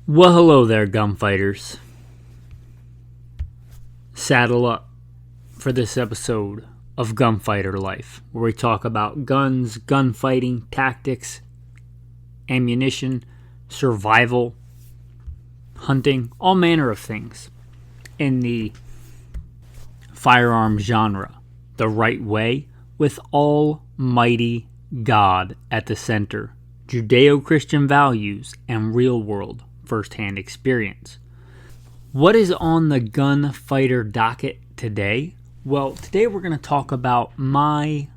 Well, hello there, gunfighters. Saddle up for this episode of Gunfighter Life, where we talk about guns, gunfighting, tactics, ammunition, survival, hunting, all manner of things in the firearm genre, the right way, with Almighty God at the center, Judeo-Christian values, and real-world first-hand experience. What is on the gunfighter docket today? Well, today we're going to talk about my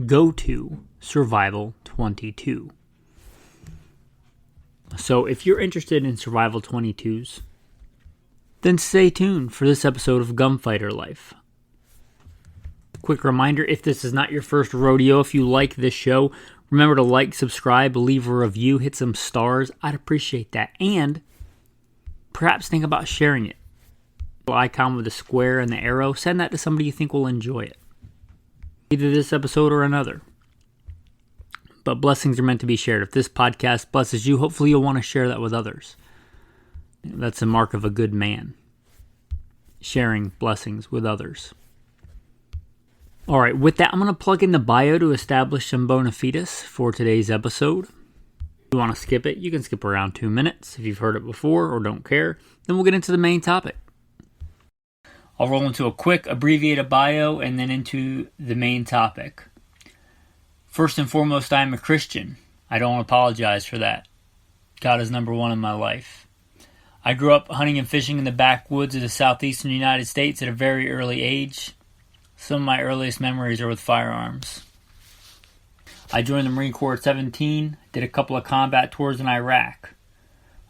go-to Survival 22. So if you're interested in Survival 22s, then stay tuned for this episode of Gunfighter Life. Quick reminder, if this is not your first rodeo, if you like this show, remember to like, subscribe, leave a review, hit some stars. I'd appreciate that. And perhaps think about sharing it. The icon with the square and the arrow, send that to somebody you think will enjoy it. Either this episode or another. But blessings are meant to be shared. If this podcast blesses you, hopefully you'll want to share that with others. That's a mark of a good man. Sharing blessings with others. Alright, with that, I'm going to plug in the bio to establish some bona fides for today's episode. If you want to skip it, you can skip around 2 minutes. If you've heard it before or don't care, then we'll get into the main topic. I'll roll into a quick abbreviated bio and then into the main topic. First and foremost, I am a Christian. I don't apologize for that. God is number one in my life. I grew up hunting and fishing in the backwoods of the southeastern United States at a very early age. Some of my earliest memories are with firearms. I joined the Marine Corps at 17, did a couple of combat tours in Iraq.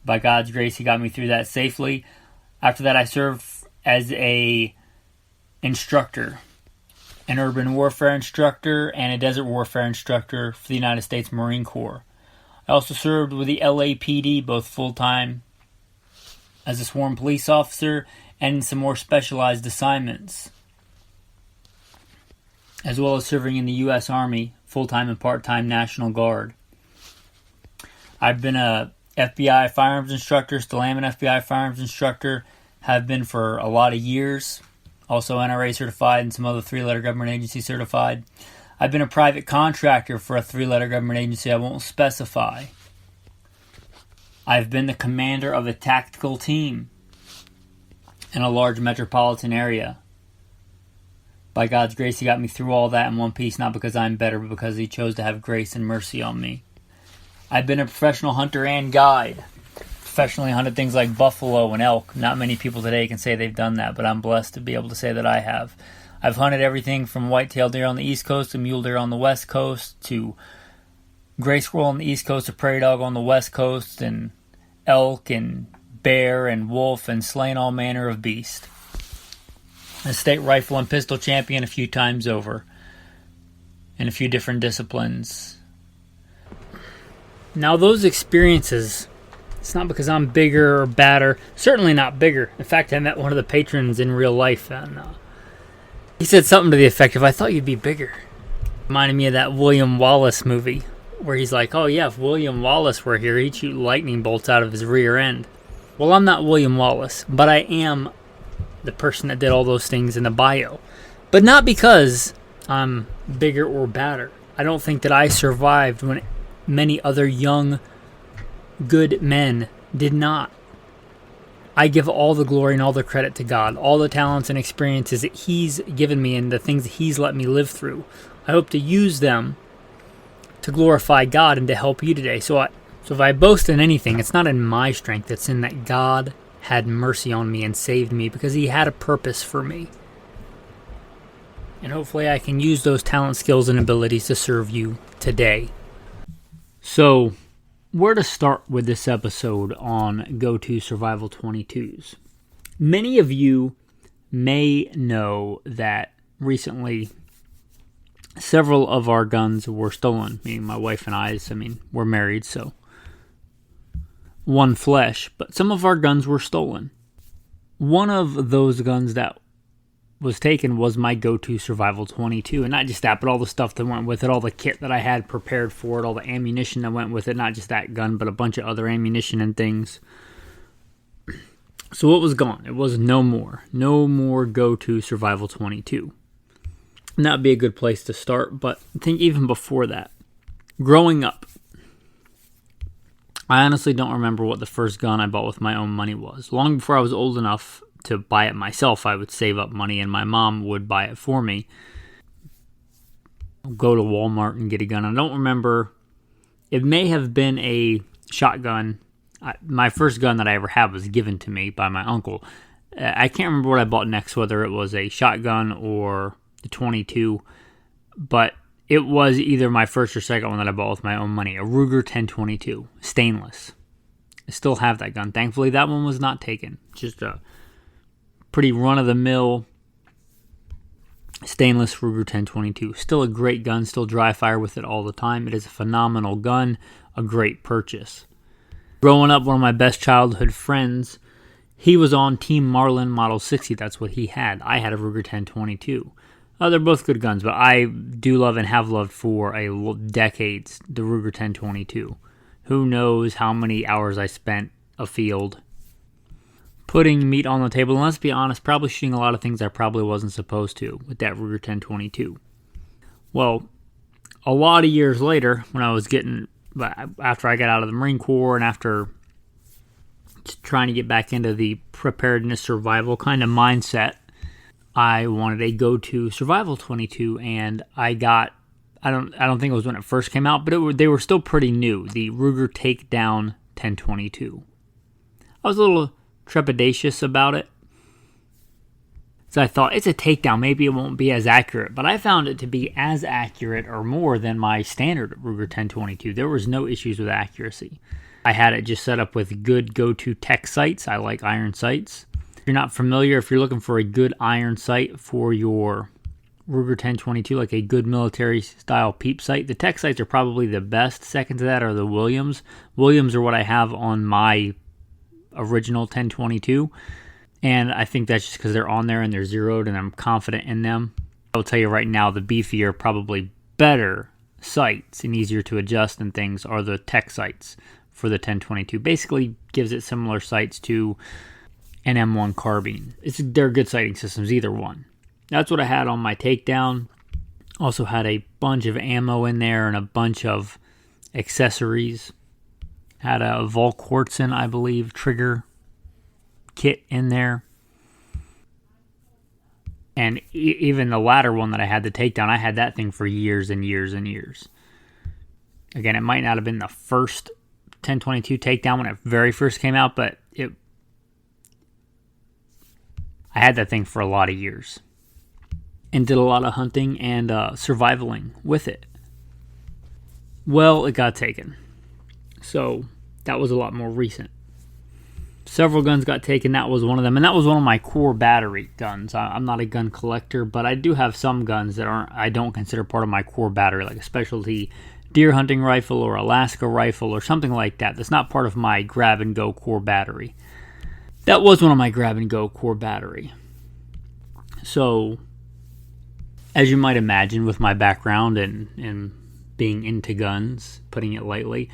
By God's grace, He got me through that safely. After that, I served as an instructor, an urban warfare instructor and a desert warfare instructor for the United States Marine Corps. I also served with the LAPD, both full-time as a sworn police officer and some more specialized assignments, as well as serving in the U.S. Army, full-time and part-time National Guard. I've been a FBI firearms instructor, still am an FBI firearms instructor, have been for a lot of years, also NRA certified and some other 3-letter government agency certified. I've been a private contractor for a 3-letter government agency I won't specify. I've been the commander of a tactical team in a large metropolitan area. By God's grace, He got me through all that in one piece, not because I'm better, but because He chose to have grace and mercy on me. I've been a professional hunter and guide. Professionally hunted things like buffalo and elk. Not many people today can say they've done that, but I'm blessed to be able to say that I have. I've hunted everything from white-tailed deer on the East Coast to mule deer on the West Coast to gray squirrel on the East Coast to prairie dog on the West Coast and elk and bear and wolf and slain all manner of beast. A state rifle and pistol champion a few times over in a few different disciplines. Now those experiences, it's not because I'm bigger or badder, certainly not bigger. In fact, I met one of the patrons in real life and he said something to the effect of, "I thought you'd be bigger." Reminded me of that William Wallace movie where he's like, "Oh yeah, if William Wallace were here, he'd shoot lightning bolts out of his rear end." Well, I'm not William Wallace, but I am the person that did all those things in the bio. But not because I'm bigger or badder. I don't think that I survived when many other young, good men did not. I give all the glory and all the credit to God. All the talents and experiences that He's given me and the things that He's let me live through, I hope to use them to glorify God and to help you today. So if I boast in anything, it's not in my strength. It's in that God had mercy on me and saved me because He had a purpose for me. And hopefully I can use those talents, skills, and abilities to serve you today. So, where to start with this episode on Go-To Survival 22s? Many of you may know that recently several of our guns were stolen. Meaning my wife and I's, we're married, so one flesh, but some of our guns were stolen. One of those guns that was taken was my Go-To Survival 22. And not just that, but all the stuff that went with it, all the kit that I had prepared for it, all the ammunition that went with it, not just that gun, but a bunch of other ammunition and things So it was gone. It was no more go-to Survival 22. And that would be a good place to start, but I think even before that, growing up, I honestly don't remember what the first gun I bought with my own money was. Long before I was old enough to buy it myself, I would save up money and my mom would buy it for me. Go to Walmart and get a gun. I don't remember. It may have been a shotgun. My first gun that I ever had was given to me by my uncle. I can't remember what I bought next, whether it was a shotgun or the 22, but it was either my first or second one that I bought with my own money, a Ruger 1022, stainless. I still have that gun. Thankfully, that one was not taken. Just a pretty run-of-the-mill stainless Ruger 1022. Still a great gun, still dry fire with it all the time. It is a phenomenal gun, a great purchase. Growing up, one of my best childhood friends, he was on Team Marlin Model 60. That's what he had. I had a Ruger 1022. They're both good guns, but I do love and have loved for decades the Ruger 1022. Who knows how many hours I spent afield putting meat on the table, and let's be honest, probably shooting a lot of things I probably wasn't supposed to with that Ruger 1022. Well, a lot of years later, when I was after I got out of the Marine Corps and after trying to get back into the preparedness survival kind of mindset, I wanted a go-to Survival 22, and I don't think it was when it first came out, but they were still pretty new, the Ruger Takedown 1022. I was a little trepidatious about it, so I thought, it's a takedown, maybe it won't be as accurate, but I found it to be as accurate or more than my standard Ruger 1022. There was no issues with accuracy. I had it just set up with good go-to tech sights. I like iron sights. If you're not familiar, if you're looking for a good iron sight for your Ruger 1022, like a good military-style peep sight, the tech sights are probably the best. Second to that are the Williams. Williams are what I have on my original 1022, and I think that's just because they're on there and they're zeroed and I'm confident in them. I'll tell you right now, the beefier, probably better sights and easier to adjust and things are the tech sights for the 1022. Basically gives it similar sights to an M1 carbine. They're good sighting systems, either one. That's what I had on my takedown. Also had a bunch of ammo in there and a bunch of accessories. Had a Volquartsen, I believe, trigger kit in there. And even the latter one that I had, the takedown, I had that thing for years and years and years. Again, it might not have been the first 1022 takedown when it very first came out, but I had that thing for a lot of years. And did a lot of hunting and survivaling with it. Well, it got taken. So that was a lot more recent. Several guns got taken. That was one of them. And that was one of my core battery guns. I'm not a gun collector, but I do have some guns that I don't consider part of my core battery, like a specialty deer hunting rifle or Alaska rifle or something like that. That's not part of my grab-and-go core battery. That was one of my grab-and-go core battery. So, as you might imagine, with my background and being into guns, putting it lightly,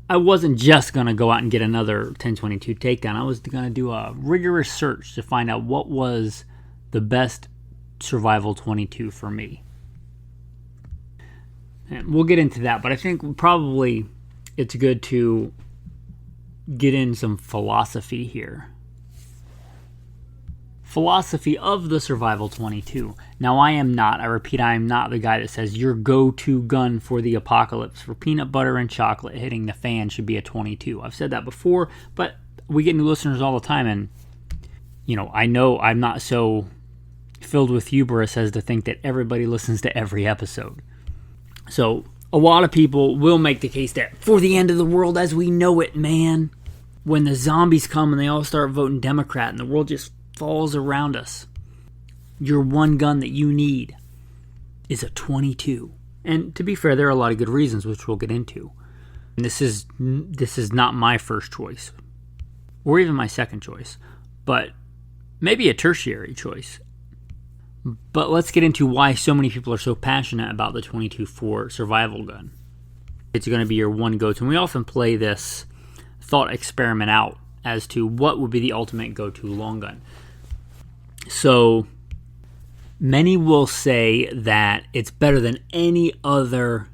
I wasn't just going to go out and get another 1022 takedown. I was going to do a rigorous search to find out what was the best Survival 22 for me. And we'll get into that, but I think probably it's good to get in some philosophy here. Philosophy of the Survival 22. Now, I am not the guy that says your go-to gun for the apocalypse, for peanut butter and chocolate hitting the fan, should be a 22. I've said that before, but we get new listeners all the time, and I know I'm not so filled with hubris as to think that everybody listens to every episode. So, a lot of people will make the case that for the end of the world as we know it, man, when the zombies come and they all start voting Democrat and the world just falls around us, your one gun that you need is a 22. And to be fair, there are a lot of good reasons, which we'll get into. And this is not my first choice, or even my second choice, but maybe a tertiary choice. But let's get into why so many people are so passionate about the 22 for survival gun. It's going to be your one go-to. And we often play this thought experiment out as to what would be the ultimate go-to long gun. So many will say that it's better than any other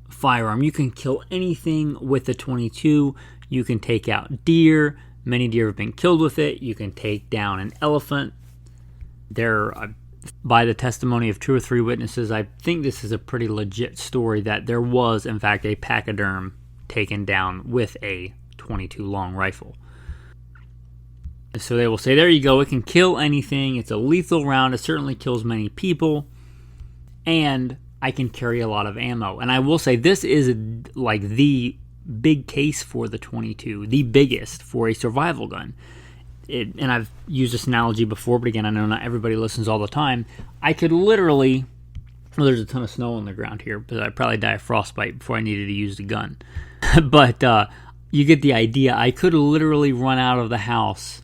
firearm. You can kill anything with the 22. You can take out deer. Many deer have been killed with it. You can take down an elephant. By the testimony of 2 or 3 witnesses, I think this is a pretty legit story that there was, in fact, a pachyderm taken down with a 22 long rifle. So they will say, there you go, it can kill anything. It's a lethal round. It certainly kills many people. And I can carry a lot of ammo. And I will say this is like the big case for the 22, the biggest for a survival gun. And I've used this analogy before, but again, I know not everybody listens all the time. I could literally, well, there's a ton of snow on the ground here, but I'd probably die of frostbite before I needed to use the gun. But you get the idea. I could literally run out of the house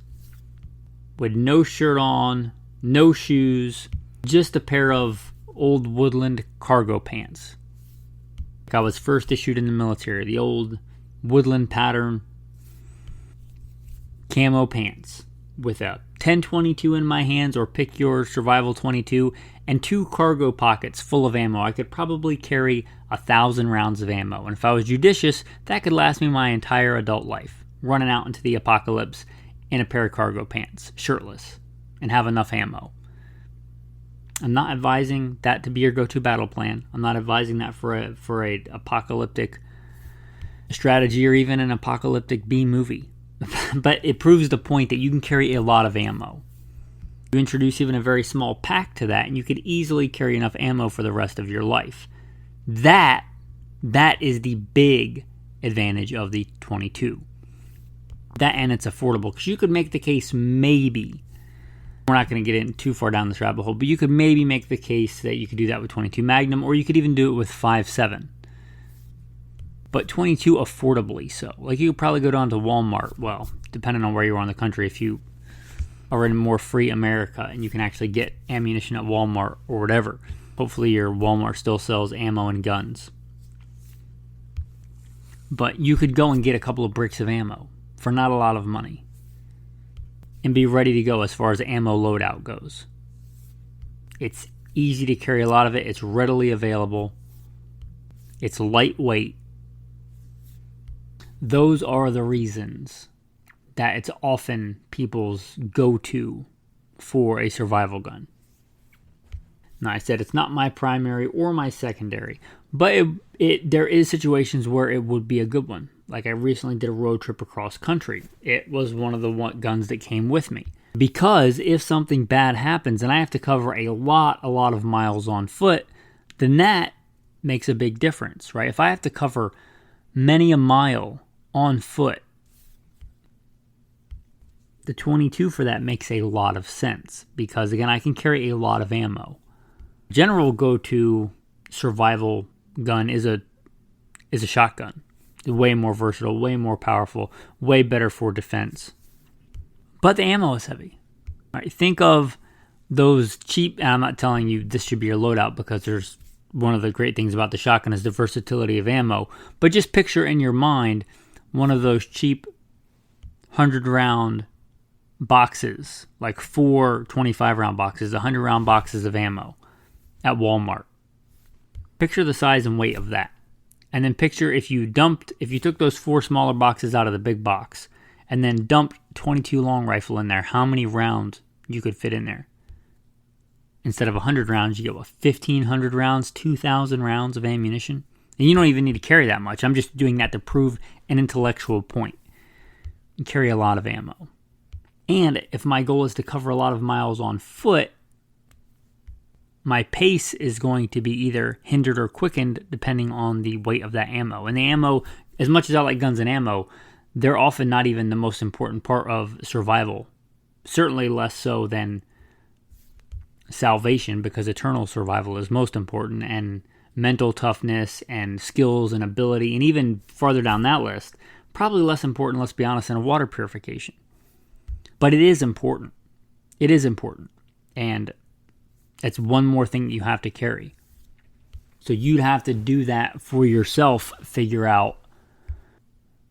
with no shirt on, no shoes, just a pair of old Woodland cargo pants. I was first issued in the military, the old Woodland pattern camo pants with a 10-22 in my hands, or pick your survival 22, and 2 cargo pockets full of ammo. I could probably carry 1,000 rounds of ammo, and if I was judicious, that could last me my entire adult life, running out into the apocalypse in a pair of cargo pants, shirtless, and have enough ammo. I'm not advising that to be your go-to battle plan. I'm not advising that for a apocalyptic strategy or even an apocalyptic B movie. But it proves the point that you can carry a lot of ammo. You introduce even a very small pack to that, and you could easily carry enough ammo for the rest of your life. That is the big advantage of the 22. That, and it's affordable, because you could make the case, maybe, we're not going to get in too far down this rabbit hole, but you could maybe make the case that you could do that with 22 Magnum, or you could even do it with 5.7. But 22 affordably so. Like, you could probably go down to Walmart, well, depending on where you are in the country, if you are in a more free America and you can actually get ammunition at Walmart or whatever. Hopefully your Walmart still sells ammo and guns. But you could go and get a couple of bricks of ammo for not a lot of money and be ready to go as far as ammo loadout goes. It's easy to carry a lot of it. It's readily available. It's lightweight. Those are the reasons that it's often people's go-to for a survival gun. Now, I said it's not my primary or my secondary, but there is situations where it would be a good one. Like, I recently did a road trip across country. It was one of the guns that came with me. Because if something bad happens and I have to cover a lot of miles on foot, then that makes a big difference, right? If I have to cover many a mile on foot, the 22 for that makes a lot of sense. Because, again, I can carry a lot of ammo. General go-to survival gun is a shotgun. Way more versatile, way more powerful, way better for defense. But the ammo is heavy. All right, think of those cheap, and I'm not telling you this should be your loadout, because there's one of the great things about the shotgun is the versatility of ammo. But just picture in your mind one of those cheap 100-round boxes, like 4 25-round boxes, 100-round boxes of ammo at Walmart. Picture the size and weight of that. And then picture if you took those 4 smaller boxes out of the big box and then dumped 22 long rifle in there, how many rounds you could fit in there. Instead of 100 rounds, you get 1,500 rounds, 2,000 rounds of ammunition. And you don't even need to carry that much. I'm just doing that to prove an intellectual point. You carry a lot of ammo. And if my goal is to cover a lot of miles on foot, my pace is going to be either hindered or quickened depending on the weight of that ammo. And the ammo, as much as I like guns and ammo, they're often not even the most important part of survival. Certainly less so than salvation, because eternal survival is most important, and mental toughness and skills and ability, and even farther down that list, probably less important, let's be honest, than water purification. But it is important. It is important. And it's one more thing that you have to carry. So you'd have to do that for yourself, figure out,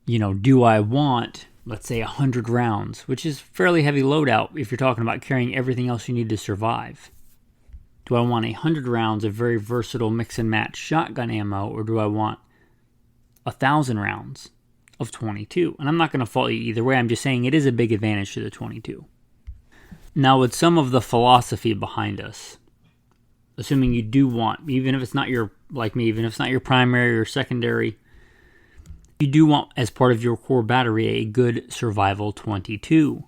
do I want let's say 100 rounds, which is fairly heavy loadout if you're talking about carrying everything else you need to survive? Do I want 100 rounds of very versatile mix and match shotgun ammo, or do I want 1,000 rounds of 22? And I'm not going to fault you either way. I'm just saying it is a big advantage to the 22. Now, with some of the philosophy behind us, assuming you do want, even if it's not your, like me, even if it's not your primary or secondary, you do want as part of your core battery a good survival 22.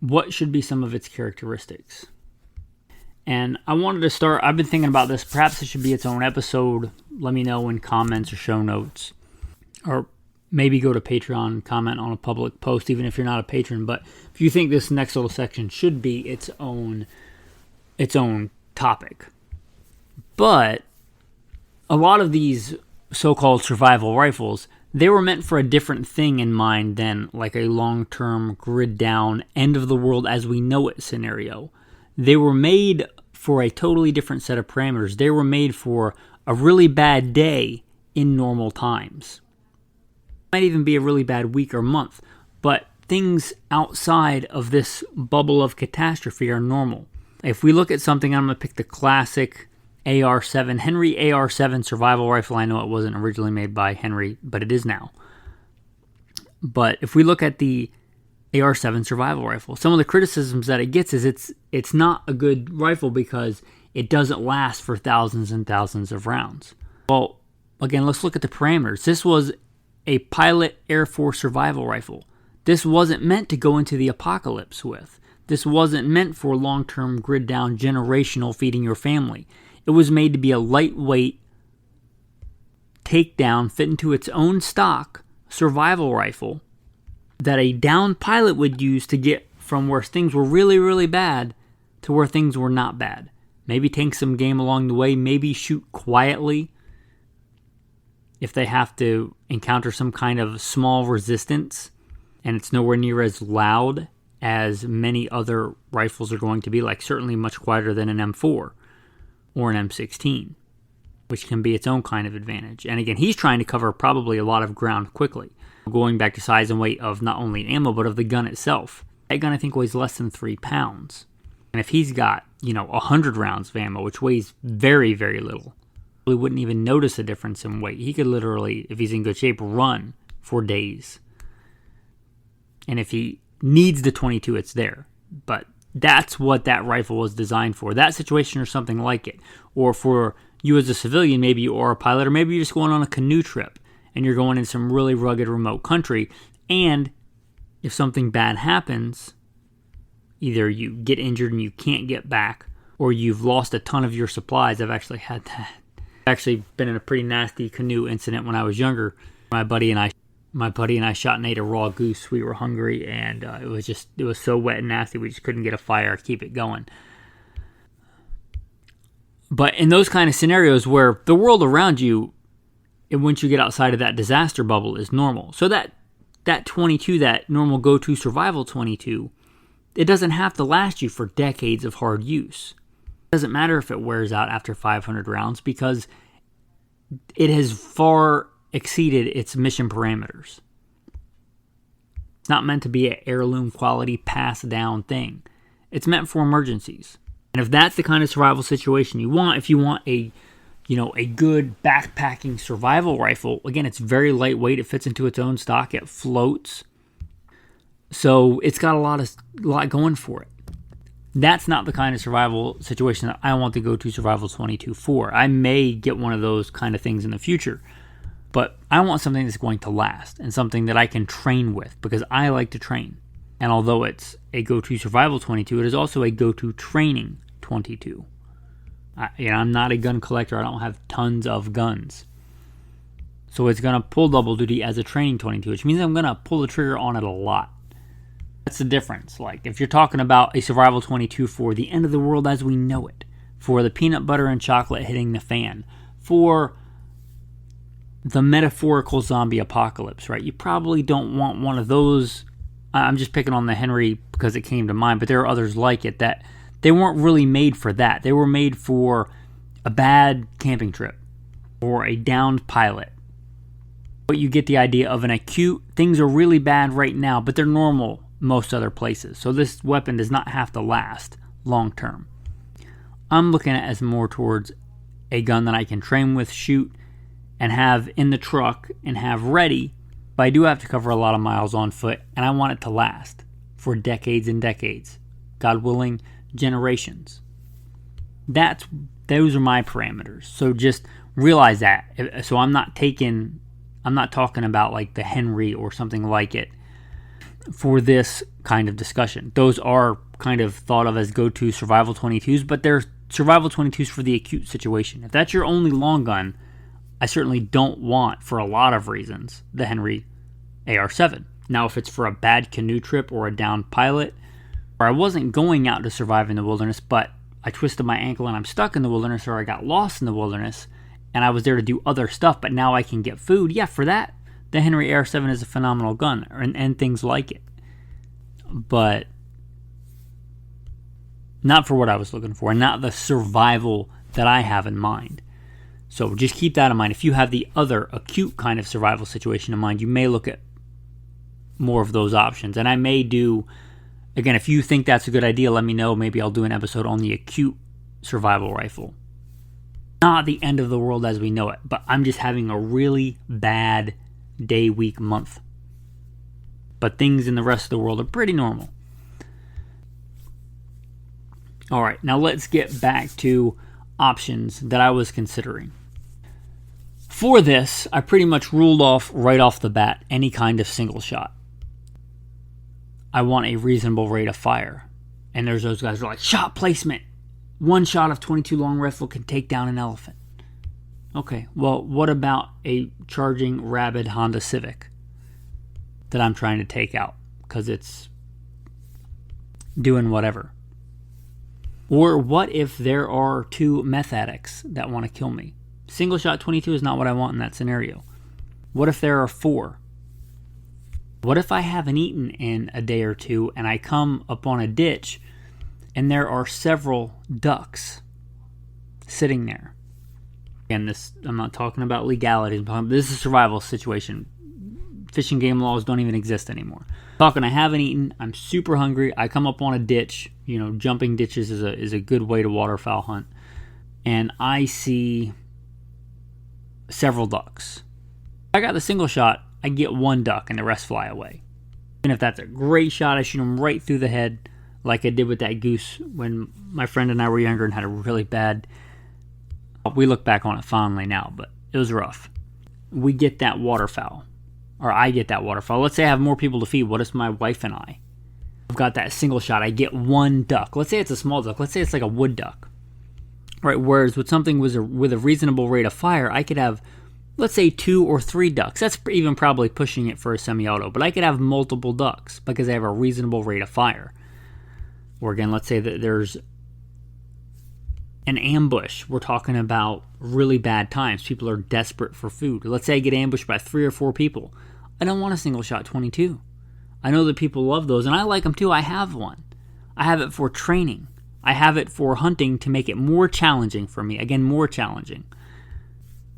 What should be some of its characteristics? And I wanted to start, I've been thinking about this, perhaps it should be its own episode. Let me know in comments or show notes. Or maybe go to Patreon and comment on a public post, even if you're not a patron. But if you think this next little section should be its own topic. But a lot of these so-called survival rifles, they were meant for a different thing in mind than like a long-term grid down, end of the world as we know it scenario. They were made for a totally different set of parameters. They were made for a really bad day in normal times. It might even be a really bad week or month, but things outside of this bubble of catastrophe are normal. If we look at something, I'm going to pick the classic AR-7, Henry AR-7 survival rifle. I know it wasn't originally made by Henry, but it is now. But if we look at the AR-7 survival rifle, some of the criticisms that it gets is it's not a good rifle because it doesn't last for thousands and thousands of rounds. Well, again, let's look at the parameters. This was a pilot Air Force survival rifle. This wasn't meant to go into the apocalypse with. This wasn't meant for long-term grid down, generational feeding your family. It was made to be a lightweight, takedown, fit into its own stock survival rifle that a downed pilot would use to get from where things were really, really bad to where things were not bad. Maybe tank some game along the way, maybe shoot quietly if they have to encounter some kind of small resistance and it's nowhere near as loud as many other rifles are going to be, like certainly much quieter than an M4 or an M16, which can be its own kind of advantage. And again, he's trying to cover probably a lot of ground quickly. Going back to size and weight of not only ammo, but of the gun itself. That gun, I think, weighs less than 3 pounds. And if he's got, 100 rounds of ammo, which weighs very, very little, he wouldn't even notice a difference in weight. He could literally, if he's in good shape, run for days. And if he needs the 22, it's there. But that's what that rifle was designed for. That situation or something like it. Or for you as a civilian, maybe you are a pilot, or maybe you're just going on a canoe trip and you're going in some really rugged remote country, and if something bad happens, either you get injured and you can't get back, or you've lost a ton of your supplies. I've actually had that. I've actually been in a pretty nasty canoe incident when I was younger. My buddy and I shot and ate a raw goose. We were hungry, and it was so wet and nasty we just couldn't get a fire to keep it going. But in those kind of scenarios where the world around you, and once you get outside of that disaster bubble, is normal. So that 22, that normal go-to survival 22, it doesn't have to last you for decades of hard use. It doesn't matter if it wears out after 500 rounds because it has far exceeded its mission parameters. It's not meant to be an heirloom quality passed down thing. It's meant for emergencies. And if that's the kind of survival situation you want, if you want a good backpacking survival rifle, again, it's very lightweight. It fits into its own stock. It floats. So it's got a lot going for it. That's not the kind of survival situation that I want to go to Survival 22 for. I may get one of those kind of things in the future, but I want something that's going to last and something that I can train with because I like to train. And although it's a go-to survival 22, it is also a go-to training 22. I'm not a gun collector. I don't have tons of guns. So it's going to pull double duty as a training 22, which means I'm going to pull the trigger on it a lot. That's the difference. Like, if you're talking about a survival 22 for the end of the world as we know it, for the peanut butter and chocolate hitting the fan, for the metaphorical zombie apocalypse, right? You probably don't want one of those. I'm just picking on the Henry because it came to mind, but there are others like it that they weren't really made for that. They were made for a bad camping trip or a downed pilot But you get the idea of an acute, things are really bad right now, but they're normal most other places. So this weapon does not have to last long term. I'm looking at it as more towards a gun that I can train with, shoot, and have in the truck and have ready. But I do have to cover a lot of miles on foot, and I want it to last for decades and decades. God willing, generations. Those are my parameters. So just realize that. So I'm not talking about like the Henry or something like it for this kind of discussion. Those are kind of thought of as go-to survival 22s, but they're survival 22s for the acute situation. If that's your only long gun, I certainly don't want, for a lot of reasons, the Henry AR-7. Now, if it's for a bad canoe trip or a downed pilot, or I wasn't going out to survive in the wilderness, but I twisted my ankle and I'm stuck in the wilderness, or I got lost in the wilderness, and I was there to do other stuff, but now I can get food, yeah, for that, the Henry AR-7 is a phenomenal gun, and things like it. But not for what I was looking for, and not the survival that I have in mind. So just keep that in mind. If you have the other acute kind of survival situation in mind, you may look at more of those options. And I may do, again, if you think that's a good idea, let me know. Maybe I'll do an episode on the acute survival rifle. Not the end of the world as we know it, but I'm just having a really bad day, week, month. But things in the rest of the world are pretty normal. All right, now let's get back to options that I was considering. For this, I pretty much ruled off right off the bat any kind of single shot. I want a reasonable rate of fire. And there's those guys who are like, shot placement. One shot of 22 long rifle can take down an elephant. Okay, well, what about a charging rabid Honda Civic that I'm trying to take out because it's doing whatever? Or what if there are two meth addicts that want to kill me? Single shot 22 is not what I want in that scenario. What if there are four? What if I haven't eaten in a day or two and I come upon a ditch and there are several ducks sitting there? Again, I'm not talking about legalities. This is a survival situation. Fish and game laws don't even exist anymore. I haven't eaten. I'm super hungry. I come up on a ditch. Jumping ditches is a good way to waterfowl hunt. And I see several ducks. If I got the single shot, I get one duck and the rest fly away. And if that's a great shot, I shoot them right through the head like I did with that goose when my friend and I were younger and had a really bad... We look back on it fondly now, but it was rough. We get that waterfowl. Or I get that waterfowl. Let's say I have more people to feed. What if my wife and I've got that single shot? I get one duck. Let's say it's a small duck. Let's say it's like a wood duck. Right, whereas with something with a reasonable rate of fire, I could have, let's say, 2 or 3 ducks. That's even probably pushing it for a semi-auto. But I could have multiple ducks because I have a reasonable rate of fire. Or again, let's say that there's an ambush. We're talking about really bad times. People are desperate for food. Let's say I get ambushed by 3 or 4 people. I don't want a single shot 22. I know that people love those, and I like them too. I have one. I have it for training. I have it for hunting to make it more challenging for me. Again, more challenging.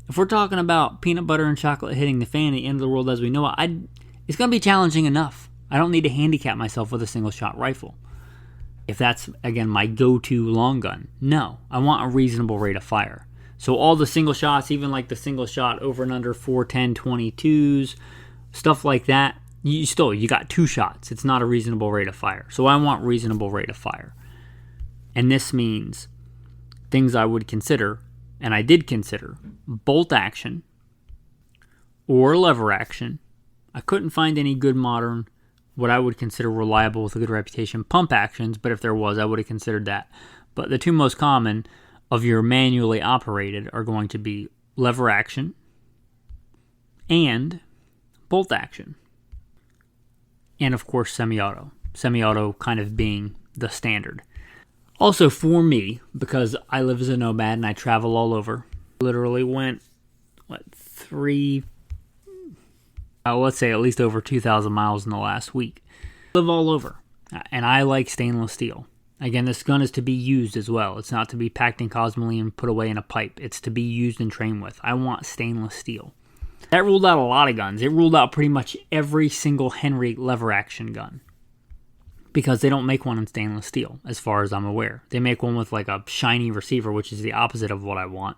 If we're talking about peanut butter and chocolate hitting the fan, the end of the world as we know it, it's going to be challenging enough. I don't need to handicap myself with a single shot rifle. If that's, again, my go-to long gun. No, I want a reasonable rate of fire. So all the single shots, even like the single shot over and under 410 22s, stuff like that, you got 2 shots. It's not a reasonable rate of fire. So I want reasonable rate of fire. And this means things I would consider, and I did consider, bolt action or lever action. I couldn't find any good modern, what I would consider reliable with a good reputation, pump actions, but if there was, I would have considered that. But the 2 most common of your manually operated are going to be lever action and bolt action. And of course, semi-auto. Semi-auto kind of being the standard. Also for me, because I live as a nomad and I travel all over, literally went, let's say at least over 2,000 miles in the last week. I live all over, and I like stainless steel. Again, this gun is to be used as well. It's not to be packed in cosmoline and put away in a pipe. It's to be used and trained with. I want stainless steel. That ruled out a lot of guns. It ruled out pretty much every single Henry lever action gun, because they don't make one in stainless steel, as far as I'm aware. They make one with like a shiny receiver, which is the opposite of what I want.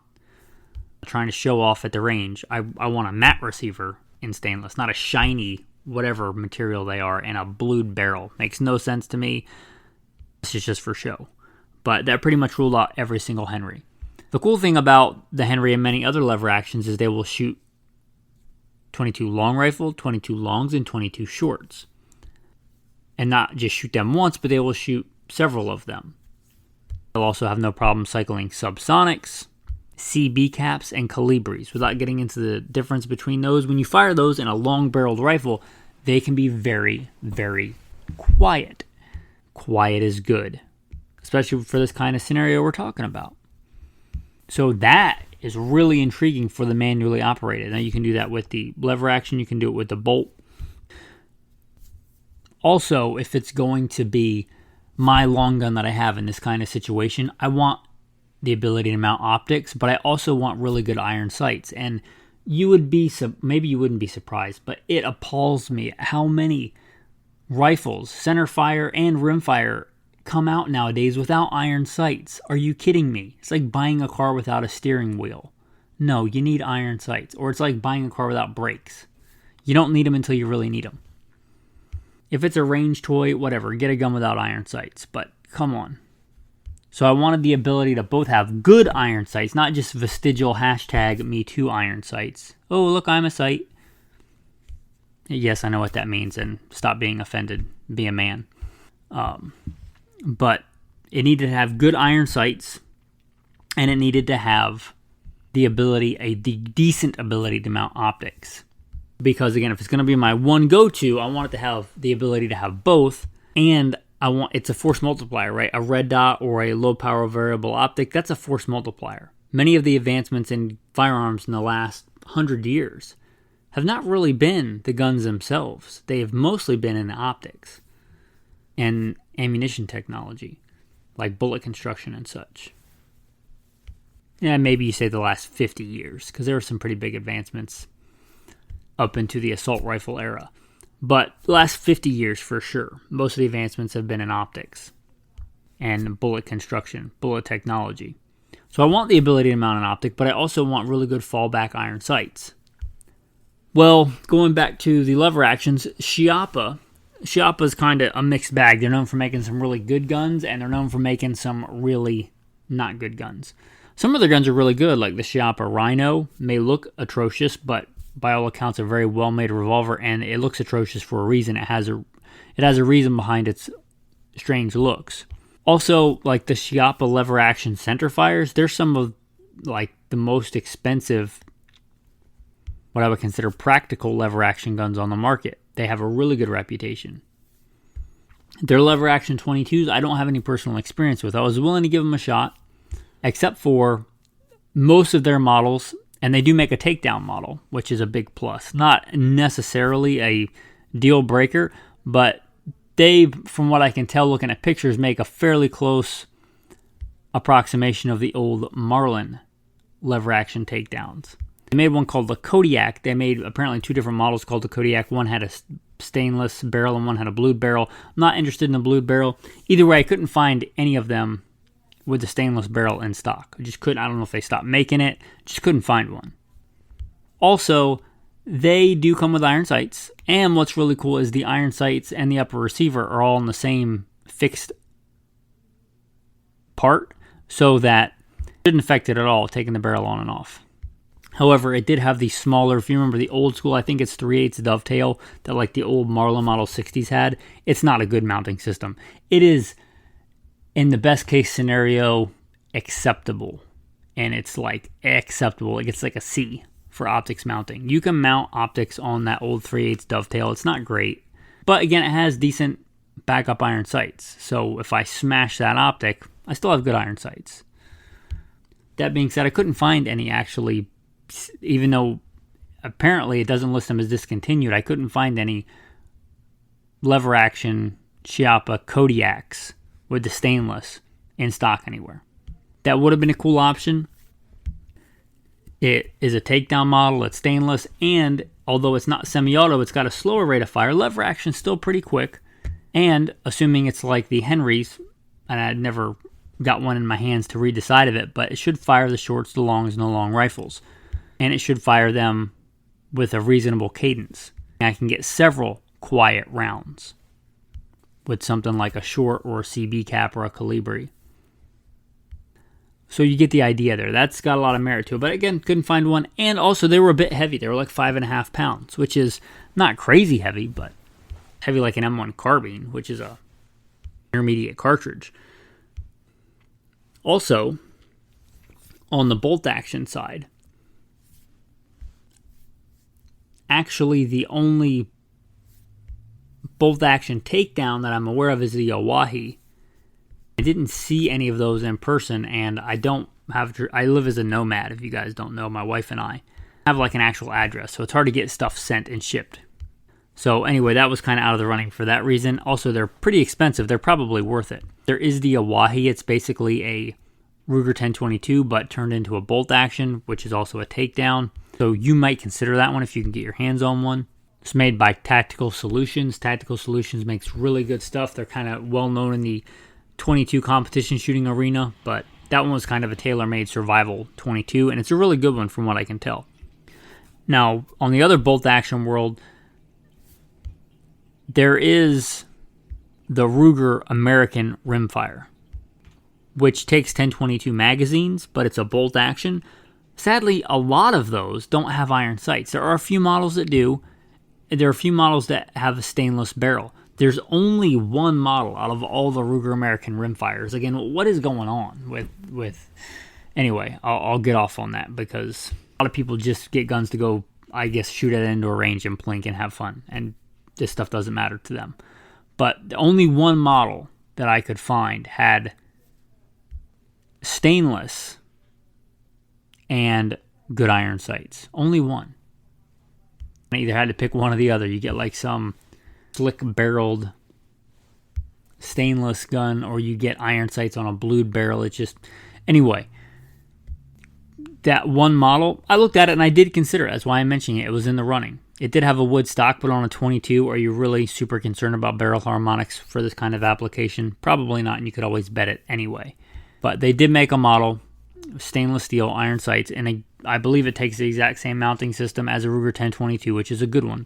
I'm trying to show off at the range. I want a matte receiver in stainless, not a shiny whatever material they are and a blued barrel. Makes no sense to me. This is just for show. But that pretty much ruled out every single Henry. The cool thing about the Henry and many other lever actions is they will shoot 22 long rifle, 22 longs, and 22 shorts. And not just shoot them once, but they will shoot several of them. They'll also have no problem cycling subsonics, CB caps, and calibres. Without getting into the difference between those, when you fire those in a long-barreled rifle, they can be very, very quiet. Quiet is good, especially for this kind of scenario we're talking about. So that is really intriguing for the manually operated. Now you can do that with the lever action, you can do it with the bolt. Also, if it's going to be my long gun that I have in this kind of situation, I want the ability to mount optics, but I also want really good iron sights. And you would be, maybe you wouldn't be surprised, but it appalls me how many rifles, center fire and rimfire, come out nowadays without iron sights. Are you kidding me? It's like buying a car without a steering wheel. No, you need iron sights. Or it's like buying a car without brakes. You don't need them until you really need them. If it's a range toy, whatever, get a gun without iron sights. But come on. So I wanted the ability to both have good iron sights, not just vestigial #MeToo iron sights. Oh, look, I'm a sight. Yes, I know what that means, and stop being offended. Be a man. But it needed to have good iron sights, and it needed to have the decent ability to mount optics. Because again, if it's going to be my one go-to, I want it to have the ability to have both, and it's a force multiplier, right? A red dot or a low power variable optic, that's a force multiplier. Many of the advancements in firearms in the last 100 years have not really been the guns themselves. They have mostly been in the optics and ammunition technology, like bullet construction and such. Yeah, maybe you say the last 50 years, because there were some pretty big advancements up into the assault rifle era. But the last 50 years for sure, most of the advancements have been in optics and bullet construction, bullet technology. So I want the ability to mount an optic, but I also want really good fallback iron sights. Well, going back to the lever actions, Schiappa is kind of a mixed bag. They're known for making some really good guns, and they're known for making some really not good guns. Some of their guns are really good, like the Schiappa Rhino may look atrocious, but by all accounts a very well-made revolver, and it looks atrocious for a reason. It has a reason behind its strange looks. Also, like the Schiappa lever action centerfires, they're some of like the most expensive, what I would consider practical lever action guns on the market. They have a really good reputation. Their lever action 22s, I don't have any personal experience with. I was willing to give them a shot, except for most of their models, and they do make a takedown model, which is a big plus. Not necessarily a deal breaker, but they, from what I can tell looking at pictures, make a fairly close approximation of the old Marlin lever action takedowns. They made one called the Kodiak. They made apparently two different models called the Kodiak. One had a stainless barrel and one had a blued barrel. I'm not interested in the blued barrel. Either way, I couldn't find any of them with the stainless barrel in stock. I just couldn't. I don't know if they stopped making it. Just couldn't find one. Also, they do come with iron sights. And what's really cool is the iron sights and the upper receiver are all in the same fixed part, so that it didn't affect it at all, taking the barrel on and off. However, it did have the smaller, if you remember the old school, I think it's 3/8 dovetail that like the old Marlin Model 60s had. It's not a good mounting system. It is, in the best case scenario, acceptable. And it's like acceptable. It gets like a C for optics mounting. You can mount optics on that old 3/8 dovetail. It's not great. But again, it has decent backup iron sights. So if I smash that optic, I still have good iron sights. That being said, I couldn't find any actually, even though apparently it doesn't list them as discontinued, I couldn't find any lever action Schiappa Kodiaks with the stainless in stock anywhere. That would have been a cool option It is a takedown model, it's stainless, and although it's not semi-auto, it's got a slower rate of fire. Lever action still pretty quick, and assuming it's like the Henry's, and I'd never got one in my hands to read the side of it, but it should fire the shorts, the longs, and the long rifles, and it should fire them with a reasonable cadence. And I can get several quiet rounds with something like a short or a CB cap or a Calibri. So you get the idea there. That's got a lot of merit to it. But again, couldn't find one. And also, they were a bit heavy. They were like 5.5 pounds, which is not crazy heavy, but heavy like an M1 carbine, which is a intermediate cartridge. Also, on the bolt action side, actually the only bolt action takedown that I'm aware of is the Oahi. I didn't see any of those in person, and I live as a nomad, if you guys don't know. My wife and I have like an actual address, so it's hard to get stuff sent and shipped. So anyway, that was kind of out of the running for that reason. Also, they're pretty expensive. They're probably worth it. There is the Oahi. It's basically a Ruger 1022, but turned into a bolt action, which is also a takedown. So you might consider that one if you can get your hands on one. It's made by Tactical Solutions. Tactical Solutions makes really good stuff. They're kind of well known in the 22 competition shooting arena, but that one was kind of a tailor-made survival 22, and it's a really good one from what I can tell. Now, on the other bolt action world, there is the Ruger American Rimfire, which takes 1022 magazines, but it's a bolt action. Sadly, a lot of those don't have iron sights. There are a few models that do. There are a few models that have a stainless barrel. There's only one model out of all the Ruger American Rimfires. Again, what is going on with... Anyway, I'll get off on that because a lot of people just get guns to go, I guess, shoot at an indoor range and plink and have fun. And this stuff doesn't matter to them. But the only one model that I could find had stainless and good iron sights. Only one. I either had to pick one or the other. You get like some slick barreled stainless gun, or you get iron sights on a blued barrel. It's just, anyway, that one model, I looked at it and I did consider it. That's why I'm mentioning it. It was in the running. It did have a wood stock, but on a 22, are you really super concerned about barrel harmonics for this kind of application? Probably not, and you could always bet it anyway. But they did make a model, stainless steel, iron sights, and I believe it takes the exact same mounting system as a Ruger 1022, which is a good one.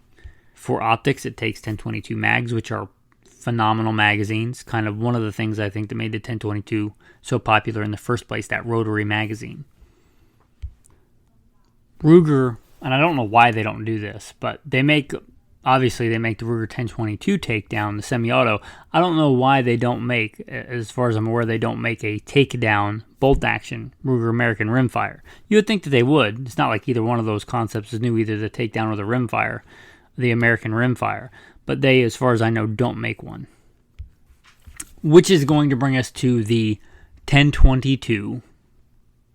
For optics, it takes 1022 mags, which are phenomenal magazines. Kind of one of the things I think that made the 1022 so popular in the first place, that rotary magazine. Ruger, and I don't know why they don't do this, but obviously they make the Ruger 1022 takedown, the semi-auto. I don't know why they don't make, as far as I'm aware, they don't make a takedown bolt action Ruger American Rimfire. You would think that they would. It's not like either one of those concepts is new, either the takedown or the rimfire, the American Rimfire. But they, as far as I know, don't make one. Which is going to bring us to the 1022,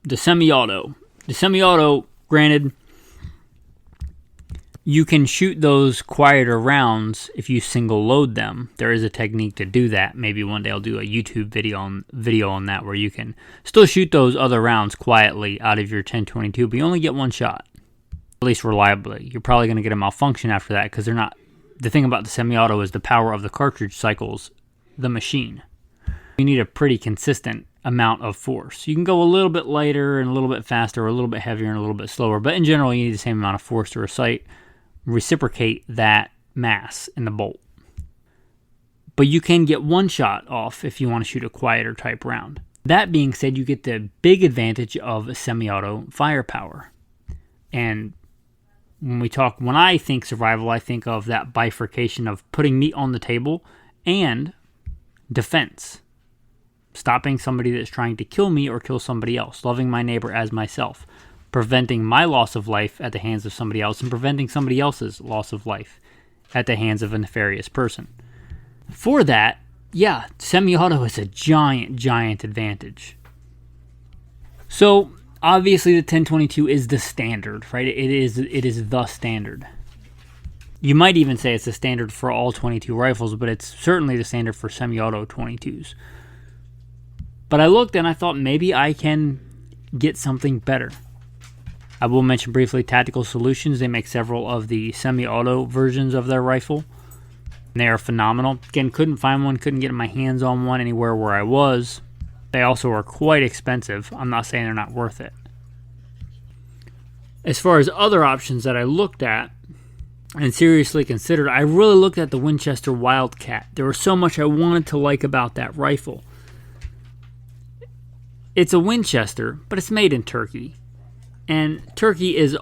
the semi-auto. The semi-auto, granted, you can shoot those quieter rounds if you single load them. There is a technique to do that. Maybe one day I'll do a YouTube video on that where you can still shoot those other rounds quietly out of your 1022, but you only get one shot, at least reliably. You're probably going to get a malfunction after that because they're not. The thing about the semi-auto is the power of the cartridge cycles the machine. You need a pretty consistent amount of force. You can go a little bit lighter and a little bit faster, or a little bit heavier and a little bit slower, but in general you need the same amount of force to reciprocate that mass in the bolt. But you can get one shot off if you want to shoot a quieter type round. That being said, you get the big advantage of semi-auto firepower. And when I think survival, I think of that bifurcation of putting meat on the table and defense. Stopping somebody that's trying to kill me or kill somebody else. Loving my neighbor as myself. Preventing my loss of life at the hands of somebody else, and preventing somebody else's loss of life at the hands of a nefarious person. For that, yeah, semi-auto is a giant advantage. So, obviously the 1022 is the standard, right? It is the standard. You might even say it's the standard for all 22 rifles, but it's certainly the standard for semi-auto 22s. But I looked and I thought maybe I can get something better. I will mention briefly Tactical Solutions. They make several of the semi-auto versions of their rifle. And they are phenomenal. Again, couldn't find one, couldn't get my hands on one anywhere where I was. They also are quite expensive. I'm not saying they're not worth it. As far as other options that I looked at and seriously considered, I really looked at the Winchester Wildcat. There was so much I wanted to like about that rifle. It's a Winchester, but it's made in Turkey. And Turkey is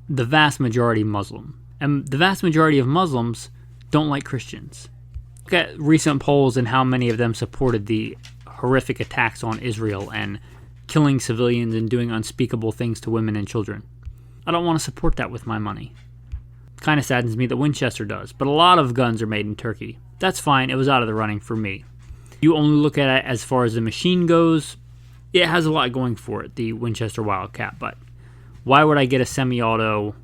the vast majority Muslim. And the vast majority of Muslims don't like Christians. Look at recent polls and how many of them supported the horrific attacks on Israel and killing civilians and doing unspeakable things to women and children. I don't want to support that with my money. It kind of saddens me that Winchester does, but a lot of guns are made in Turkey. That's fine. It was out of the running for me. You only look at it as far as the machine goes. It has a lot going for it, the Winchester Wildcat, but why would I get a semi-auto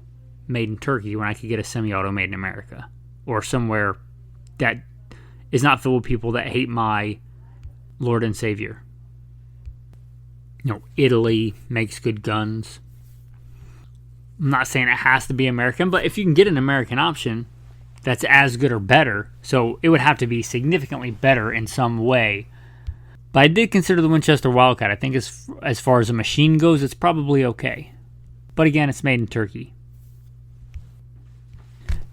made in Turkey when I could get a semi-auto made in America? Or somewhere that is not filled with people that hate my Lord and Savior. Italy makes good guns. I'm not saying it has to be American, but if you can get an American option that's as good or better, so it would have to be significantly better in some way. But I did consider the Winchester Wildcat. I think as far as a machine goes, it's probably okay. But again, it's made in Turkey.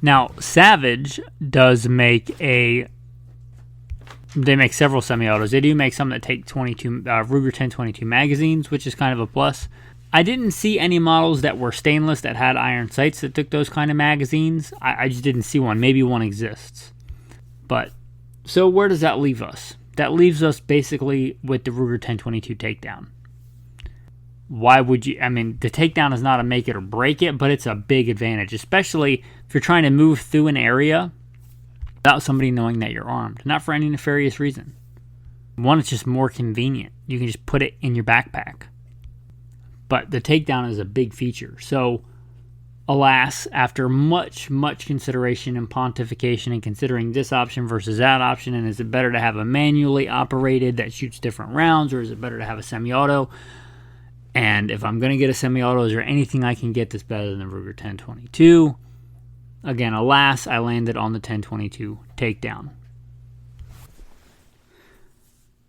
Now, Savage does make they make several semi-autos. They do make some that take 22 Ruger 1022 magazines, which is kind of a plus. I didn't see any models that were stainless that had iron sights that took those kind of magazines. I just didn't see one. Maybe one exists. But, so where does that leave us? That leaves us basically with the Ruger 1022 takedown. Why would you... the takedown is not a make it or break it, but it's a big advantage, especially if you're trying to move through an area without somebody knowing that you're armed. Not for any nefarious reason. One, it's just more convenient. You can just put it in your backpack. But the takedown is a big feature. So, alas, after much consideration and pontification and considering this option versus that option, and is it better to have a manually operated that shoots different rounds, or is it better to have a semi-auto? And if I'm going to get a semi-auto, is there anything I can get that's better than the Ruger 1022? Again, alas, I landed on the 1022 takedown.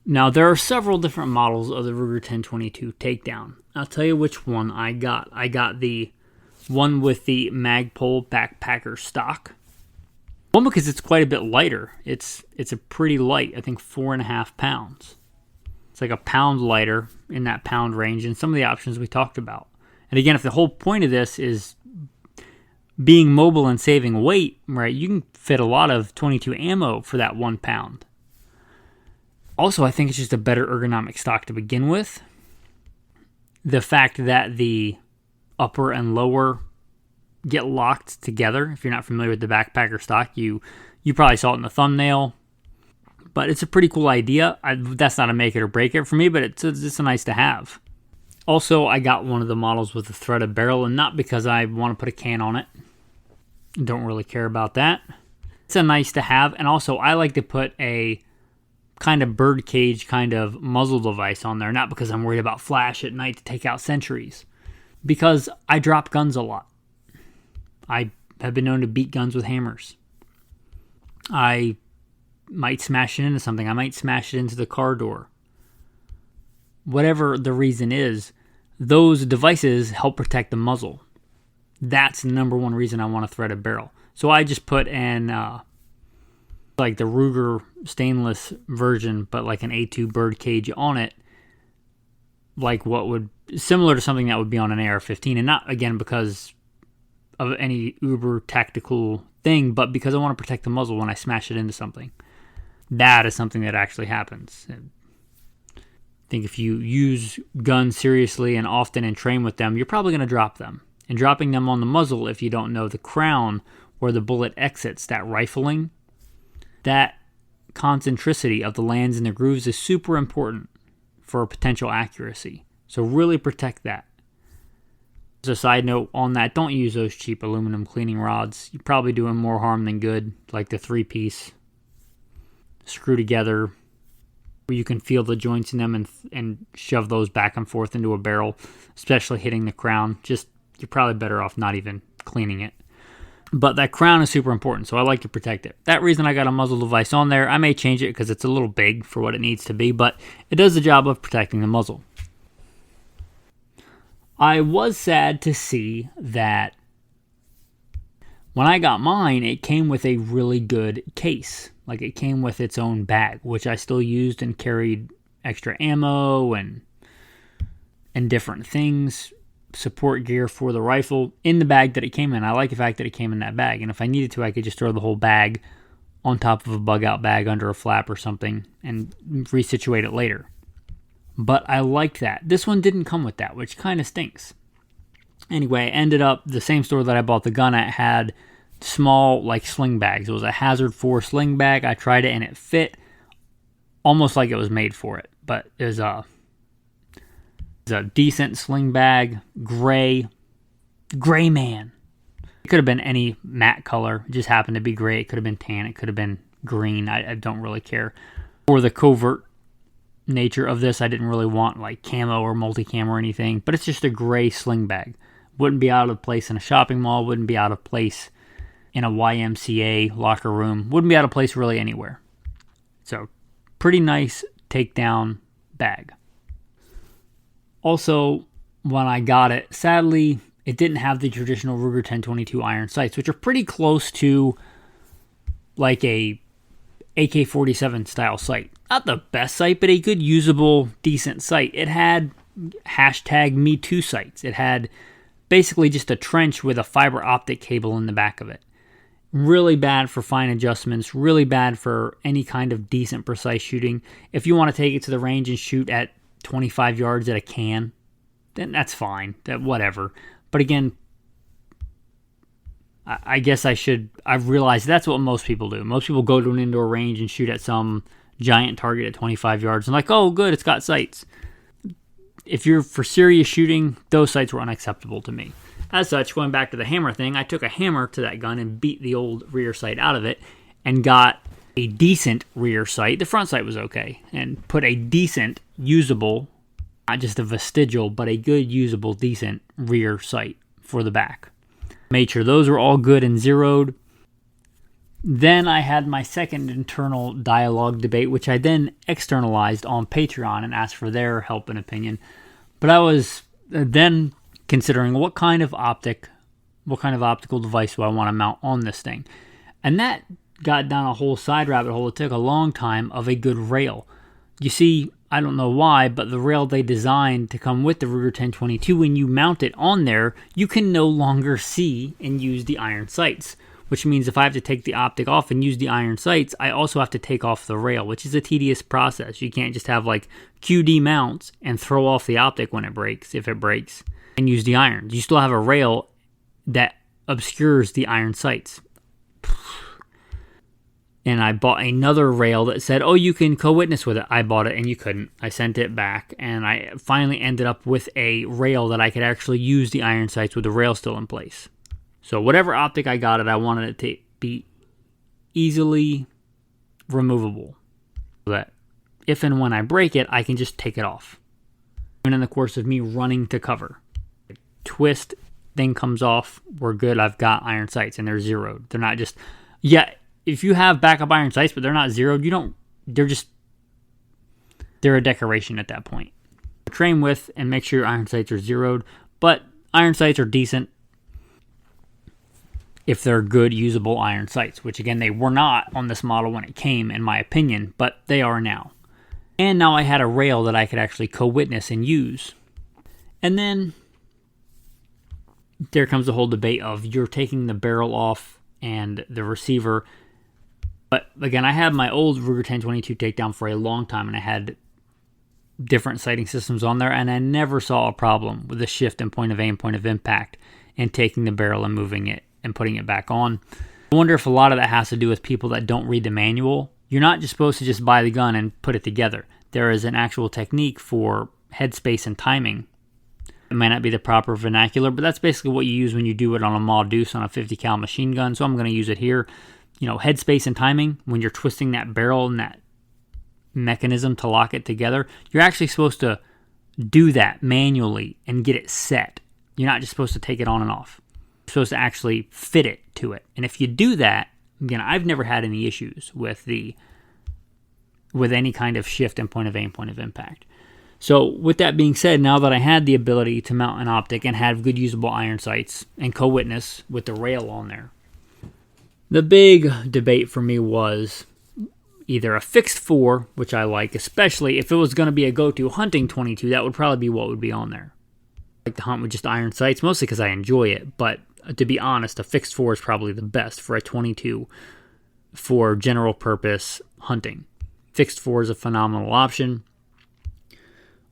Now, there are several different models of the Ruger 1022 takedown. I'll tell you which one I got. I got the one with the Magpul backpacker stock. One, because it's quite a bit lighter. It's a pretty light, I think 4.5 pounds. It's like a pound lighter in that pound range, and some of the options we talked about. And again, if the whole point of this is being mobile and saving weight, right, you can fit a lot of 22 ammo for that 1 pound. Also, I think it's just a better ergonomic stock to begin with. The fact that the upper and lower get locked together. If you're not familiar with the backpacker stock, you probably saw it in the thumbnail. But it's a pretty cool idea. That's not a make it or break it for me, but it's a nice to have. Also, I got one of the models with a threaded barrel, and not because I want to put a can on it. Don't really care about that. It's a nice to have, and also I like to put a kind of birdcage kind of muzzle device on there, not because I'm worried about flash at night to take out sentries, because I drop guns a lot. I have been known to beat guns with hammers. I might smash it into something. I might smash it into the car door. Whatever the reason is, those devices help protect the muzzle. That's the number one reason I want to thread a barrel. So I just put in like the Ruger stainless version, but like an A2 bird cage on it, like what would similar to something that would be on an AR-15, and not again because of any uber tactical thing, but because I want to protect the muzzle when I smash it into something. That is something that actually happens. I think if you use guns seriously and often and train with them, you're probably going to drop them. And dropping them on the muzzle, if you don't know the crown where the bullet exits, that rifling, that concentricity of the lands and the grooves is super important for potential accuracy. So really protect that. As a side note on that, don't use those cheap aluminum cleaning rods. You're probably doing more harm than good, like the 3-piece, screw together, where you can feel the joints in them and shove those back and forth into a barrel, especially hitting the crown. Just, you're probably better off not even cleaning it. But that crown is super important, so I like to protect it. That reason I got a muzzle device on there. I may change it because it's a little big for what it needs to be, but it does the job of protecting the muzzle. I was sad to see that when I got mine, it came with a really good case. Like, it came with its own bag, which I still used and carried extra ammo and different things, support gear for the rifle in the bag that it came in. I like the fact that it came in that bag, and if I needed to, I could just throw the whole bag on top of a bug out bag under a flap or something and resituate it later. But I liked that. This one didn't come with that, which kind of stinks. Anyway, I ended up, the same store that I bought the gun at had small, like, sling bags. It was a Hazard 4 sling bag. I tried it and it fit almost like it was made for it. But it was a decent sling bag, gray man. It could have been any matte color. It just happened to be gray. It could have been tan. It could have been green. I don't really care. For the covert nature of this, I didn't really want like camo or multicam or anything. But it's just a gray sling bag. Wouldn't be out of place in a shopping mall. Wouldn't be out of place in a YMCA locker room. Wouldn't be out of place really anywhere. So, pretty nice takedown bag. Also, when I got it, sadly, it didn't have the traditional Ruger 1022 iron sights, which are pretty close to like a AK-47 style sight. Not the best sight, but a good, usable, decent sight. It had #MeToo sights. It had basically just a trench with a fiber optic cable in the back of it. Really bad for fine adjustments, really bad for any kind of decent, precise shooting. If you want to take it to the range and shoot at 25 yards at a can, then that's fine. Whatever. But again, I guess I've realized that's what most people do. Most people go to an indoor range and shoot at some giant target at 25 yards and like, oh, good, it's got sights. If you're for serious shooting, those sights were unacceptable to me. As such, going back to the hammer thing, I took a hammer to that gun and beat the old rear sight out of it and got a decent rear sight. The front sight was okay. And put a decent, usable, not just a vestigial, but a good, usable, decent rear sight for the back. Made sure those were all good and zeroed. Then I had my second internal dialogue debate, which I then externalized on Patreon and asked for their help and opinion. But I was then considering what kind of optical device do I want to mount on this thing. And that got down a whole side rabbit hole. It took a long time of a good rail. You see, I don't know why, but the rail they designed to come with the Ruger 1022, when you mount it on there, you can no longer see and use the iron sights. Which means if I have to take the optic off and use the iron sights, I also have to take off the rail, which is a tedious process. You can't just have like QD mounts and throw off the optic when it breaks, if it breaks, and use the irons. You still have a rail that obscures the iron sights. And I bought another rail that said, oh, you can co-witness with it. I bought it and you couldn't. I sent it back and I finally ended up with a rail that I could actually use the iron sights with the rail still in place. So whatever optic I got I wanted it to be easily removable. So that if and when I break it, I can just take it off. And in the course of me running to cover, twist thing comes off, we're good. I've got iron sights and they're zeroed. They're not just, if you have backup iron sights, but they're not zeroed, they're a decoration at that point. Train with and make sure your iron sights are zeroed, but iron sights are decent if they're good, usable iron sights, which again, they were not on this model when it came, in my opinion, but they are now. And now I had a rail that I could actually co-witness and use. And then there comes the whole debate of you're taking the barrel off and the receiver. But again, I had my old Ruger 1022 takedown for a long time, and I had different sighting systems on there, and I never saw a problem with the shift in point of aim, point of impact, and taking the barrel and moving it and putting it back on. I wonder if a lot of that has to do with people that don't read the manual. You're not just supposed to just buy the gun and put it together. There is an actual technique for headspace and timing. It may not be the proper vernacular, but that's basically what you use when you do it on a Ma Deuce on a 50 cal machine gun. So I'm going to use it here. Headspace and timing, when you're twisting that barrel and that mechanism to lock it together, you're actually supposed to do that manually and get it set. You're not just supposed to take it on and off. You're supposed to actually fit it to it. And if you do that, again, I've never had any issues with any kind of shift in point of aim, point of impact. So with that being said, now that I had the ability to mount an optic and have good usable iron sights and co-witness with the rail on there, the big debate for me was either a fixed 4, which I like, especially if it was going to be a go-to hunting 22, that would probably be what would be on there. I like to hunt with just iron sights, mostly because I enjoy it, but to be honest, a fixed 4 is probably the best for a 22 for general purpose hunting. Fixed 4 is a phenomenal option.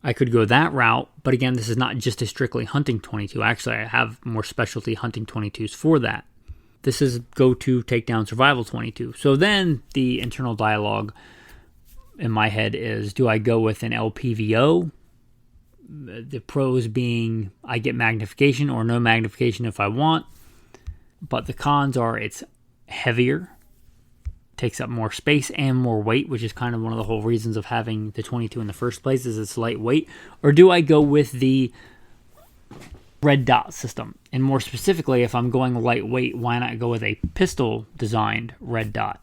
I could go that route, but again, this is not just a strictly hunting 22. Actually, I have more specialty hunting 22s for that. This is go-to takedown survival 22. So then the internal dialogue in my head is, do I go with an LPVO? The pros being I get magnification or no magnification if I want. But the cons are it's heavier, takes up more space and more weight, which is kind of one of the whole reasons of having the 22 in the first place, is it's lightweight. Or do I go with the red dot system? And more specifically, if I'm going lightweight, why not go with a pistol designed red dot,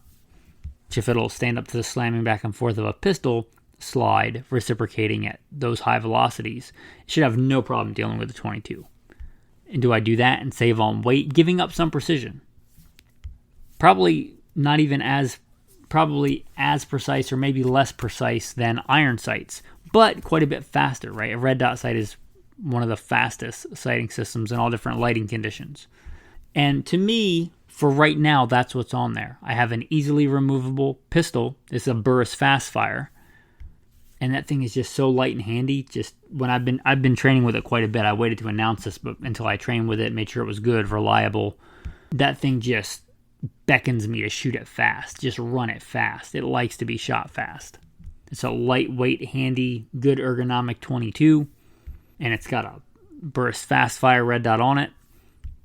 which if it'll stand up to the slamming back and forth of a pistol slide reciprocating at those high velocities, it should have no problem dealing with the 22. And do I do that and save on weight, giving up some precision? Probably as precise or maybe less precise than iron sights, but quite a bit faster, right? A red dot sight is one of the fastest sighting systems in all different lighting conditions. And to me, for right now, that's what's on there. I have an easily removable pistol. It's a Burris fast fire. And that thing is just so light and handy. Just when I've been training with it quite a bit. I waited to announce this, but until I trained with it, made sure it was good, reliable. That thing just beckons me to shoot it fast. Just run it fast. It likes to be shot fast. It's a lightweight, handy, good ergonomic 22. And it's got a Burris fast fire red dot on it.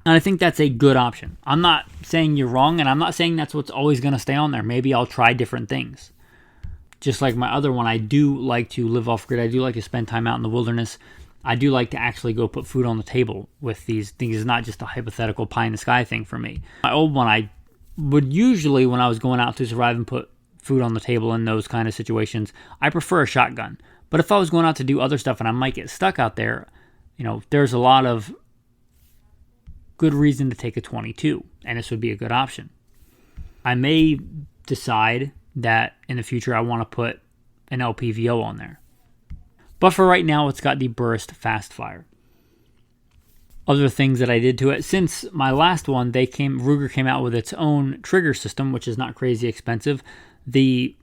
And I think that's a good option. I'm not saying you're wrong, and I'm not saying that's what's always going to stay on there. Maybe I'll try different things. Just like my other one, I do like to live off grid. I do like to spend time out in the wilderness. I do like to actually go put food on the table with these things. It's not just a hypothetical pie in the sky thing for me. My old one, I would usually, when I was going out to survive and put food on the table in those kind of situations, I prefer a shotgun. But if I was going out to do other stuff and I might get stuck out there, there's a lot of good reason to take a 22, and this would be a good option. I may decide that in the future I want to put an LPVO on there. But for right now, it's got the Burris fast fire. Other things that I did to it, since my last one, Ruger came out with its own trigger system, which is not crazy expensive. The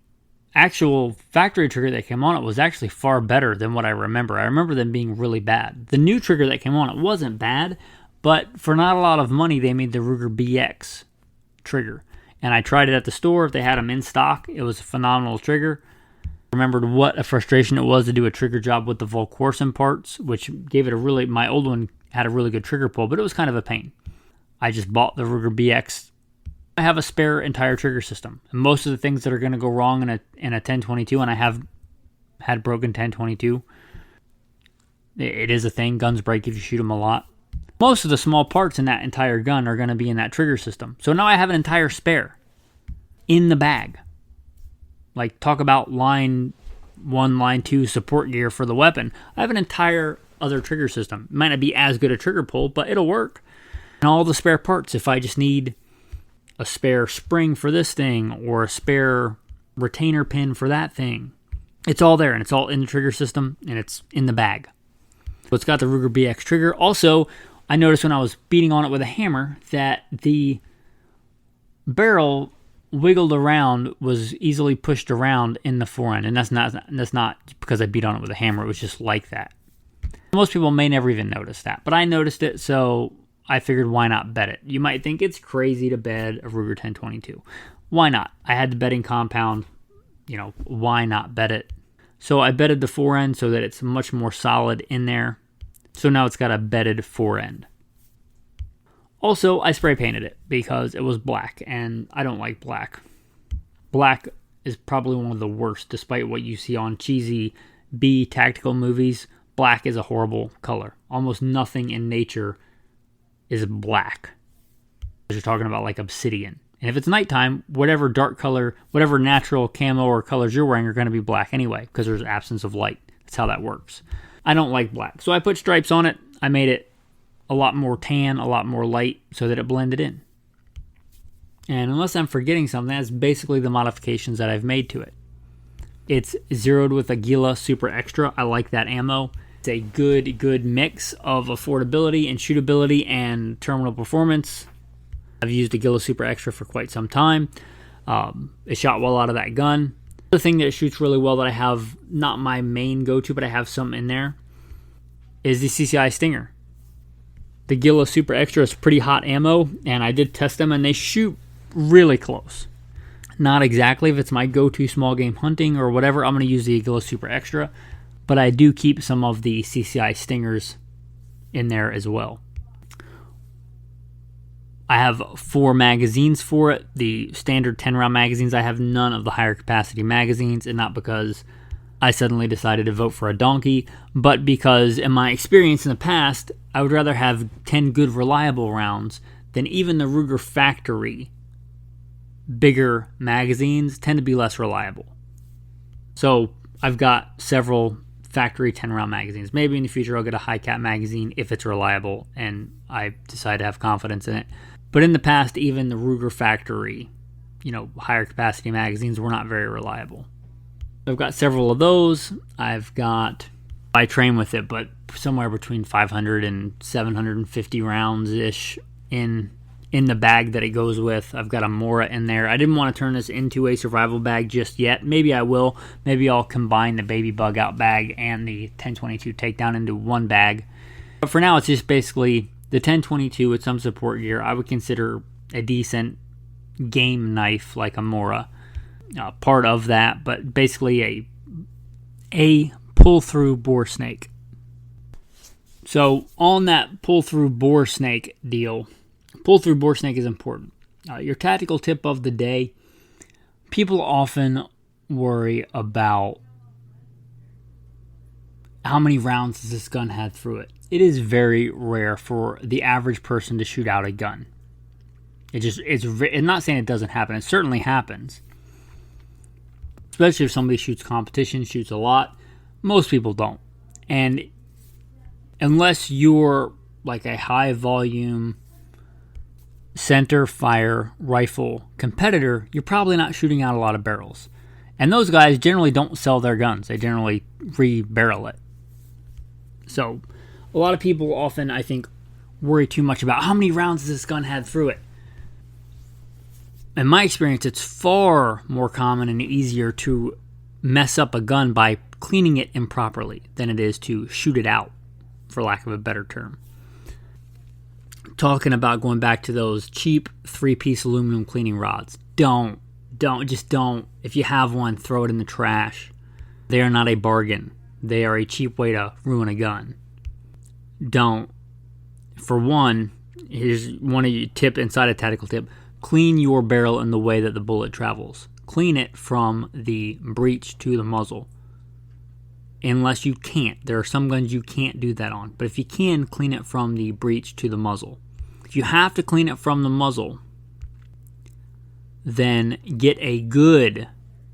actual factory trigger that came on it was actually far better than what I remember. I remember them being really bad. The new trigger that came on it wasn't bad, but for not a lot of money, they made the Ruger BX trigger. And I tried it at the store. They had them in stock. It was a phenomenal trigger. I remembered what a frustration it was to do a trigger job with the Volquarsen parts, which gave it my old one had a really good trigger pull, but it was kind of a pain. I just bought the Ruger BX. I have a spare entire trigger system. And most of the things that are going to go wrong in a 1022, and I have had broken 1022, it is a thing. Guns break if you shoot them a lot. Most of the small parts in that entire gun are going to be in that trigger system. So now I have an entire spare in the bag. Like, talk about line 1, line 2 support gear for the weapon. I have an entire other trigger system. It might not be as good a trigger pull, but it'll work. And all the spare parts, if I just need a spare spring for this thing or a spare retainer pin for that thing, it's all there, and it's all in the trigger system, and it's in the bag. So it's got the Ruger BX trigger. Also, I noticed when I was beating on it with a hammer that the barrel wiggled around, was easily pushed around in the forend, and that's not because I beat on it with a hammer. It was just like that. Most people may never even notice that, but I noticed it, so I figured why not bet it. You might think it's crazy to bet a Ruger 1022. Why not? I had the betting compound. Why not bet it? So I betted the forend so that it's much more solid in there. So now it's got a bedded forend. Also, I spray painted it because it was black, and I don't like black. Black is probably one of the worst, despite what you see on cheesy B tactical movies. Black is a horrible color. Almost nothing in nature is black. You're talking about like obsidian. And if it's nighttime, whatever dark color, whatever natural camo or colors you're wearing are going to be black anyway, because there's absence of light. That's how that works. I don't like black. So I put stripes on it. I made it a lot more tan, a lot more light, so that it blended in. And unless I'm forgetting something, that's basically the modifications that I've made to it. It's zeroed with a Gila Super Extra. I like that ammo. It's a good mix of affordability and shootability and terminal performance. I've used a Gila Super Extra for quite some time. It shot well out of that gun. The thing that it shoots really well that I have, not my main go-to, but I have some in there, is the CCI Stinger. The Gila Super Extra is pretty hot ammo, and I did test them, and they shoot really close. Not exactly if it's my go-to small game hunting or whatever, I'm going to use the Gila Super Extra, but I do keep some of the CCI Stingers in there as well. I have 4 magazines for it. The standard 10-round magazines. I have none of the higher capacity magazines, and not because I suddenly decided to vote for a donkey, but because in my experience in the past, I would rather have 10 good reliable rounds than even the Ruger factory bigger magazines tend to be less reliable. So I've got several factory 10-round magazines. Maybe in the future I'll get a high cap magazine if it's reliable and I decide to have confidence in it. But in the past, even the Ruger factory, higher capacity magazines were not very reliable. I've got several of those. I train with it, but somewhere between 500 and 750 rounds-ish in the bag that it goes with. I've got a Mora in there. I didn't want to turn this into a survival bag just yet. Maybe I will. Maybe I'll combine the baby bug out bag and the 1022 takedown into one bag. But for now, it's just basically the 1022 with some support gear. I would consider a decent game knife like a Mora part of that, but basically a pull-through bore snake. So on that pull-through bore snake deal, pull-through bore snake is important. Your tactical tip of the day, people often worry about how many rounds does this gun have through it. It is very rare for the average person to shoot out a gun. I'm not saying it doesn't happen. It certainly happens. Especially if somebody shoots competition, shoots a lot. Most people don't. And unless you're like a high volume center fire rifle competitor, you're probably not shooting out a lot of barrels. And those guys generally don't sell their guns. They generally re-barrel it. So a lot of people often, I think, worry too much about how many rounds this gun had through it. In my experience, it's far more common and easier to mess up a gun by cleaning it improperly than it is to shoot it out, for lack of a better term. Talking about going back to those cheap 3-piece aluminum cleaning rods. Don't. If you have one, throw it in the trash. They are not a bargain. They are a cheap way to ruin a gun. Don't. For one, here's one of your tip inside a tactical tip. Clean your barrel in the way that the bullet travels. Clean it from the breech to the muzzle. Unless you can't. There are some guns you can't do that on. But if you can, clean it from the breech to the muzzle. If you have to clean it from the muzzle, then get a good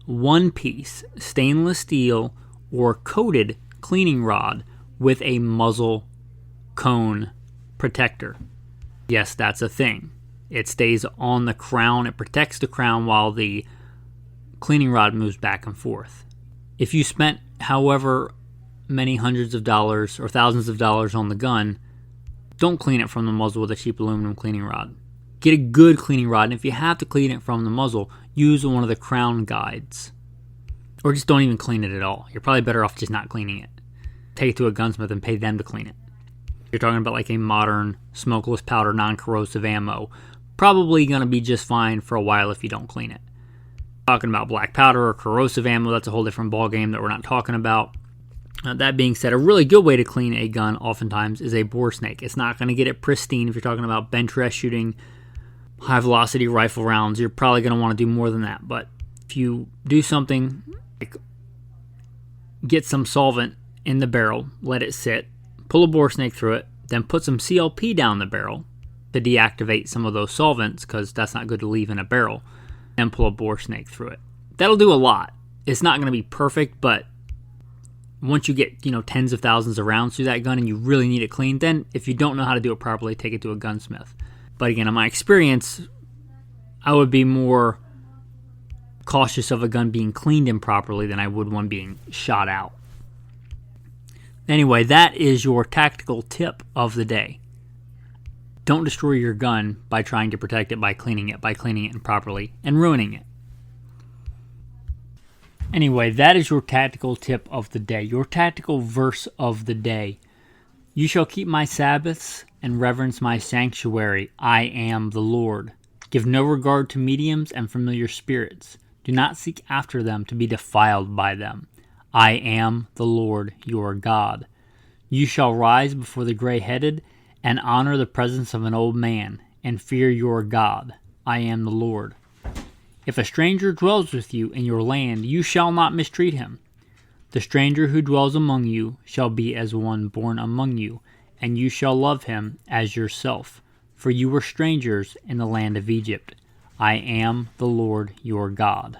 1-piece stainless steel or coated cleaning rod with a muzzle cone protector. Yes, that's a thing. It stays on the crown. It protects the crown while the cleaning rod moves back and forth. If you spent however many hundreds of dollars or thousands of dollars on the gun, don't clean it from the muzzle with a cheap aluminum cleaning rod. Get a good cleaning rod, and if you have to clean it from the muzzle, use one of the crown guides. Or just don't even clean it at all. You're probably better off just not cleaning it. Take it to a gunsmith and pay them to clean it. You're talking about like a modern smokeless powder non-corrosive ammo. Probably going to be just fine for a while if you don't clean it. Talking about black powder or corrosive ammo, that's a whole different ballgame that we're not talking about. That being said, a really good way to clean a gun oftentimes is a bore snake. It's not going to get it pristine if you're talking about bench rest shooting high velocity rifle rounds. You're probably going to want to do more than that, but If you do something like get some solvent in the barrel, let it sit, pull a bore snake through it, then put some CLP down the barrel to deactivate some of those solvents, because that's not good to leave in a barrel, and pull a bore snake through it. That'll do a lot. It's not going to be perfect, but once you get, tens of thousands of rounds through that gun and you really need it cleaned, then if you don't know how to do it properly, take it to a gunsmith. But again, in my experience, I would be more cautious of a gun being cleaned improperly than I would one being shot out. Anyway, that is your tactical tip of the day. Don't destroy your gun by trying to protect it by cleaning it improperly and ruining it. Anyway, that is your tactical tip of the day. Your tactical verse of the day. You shall keep my Sabbaths and reverence my sanctuary. I am the Lord. Give no regard to mediums and familiar spirits. Do not seek after them to be defiled by them. I am the Lord your God. You shall rise before the gray-headed and honor the presence of an old man and fear your God. I am the Lord. If a stranger dwells with you in your land, you shall not mistreat him. The stranger who dwells among you shall be as one born among you, and you shall love him as yourself, for you were strangers in the land of Egypt. I am the Lord your God.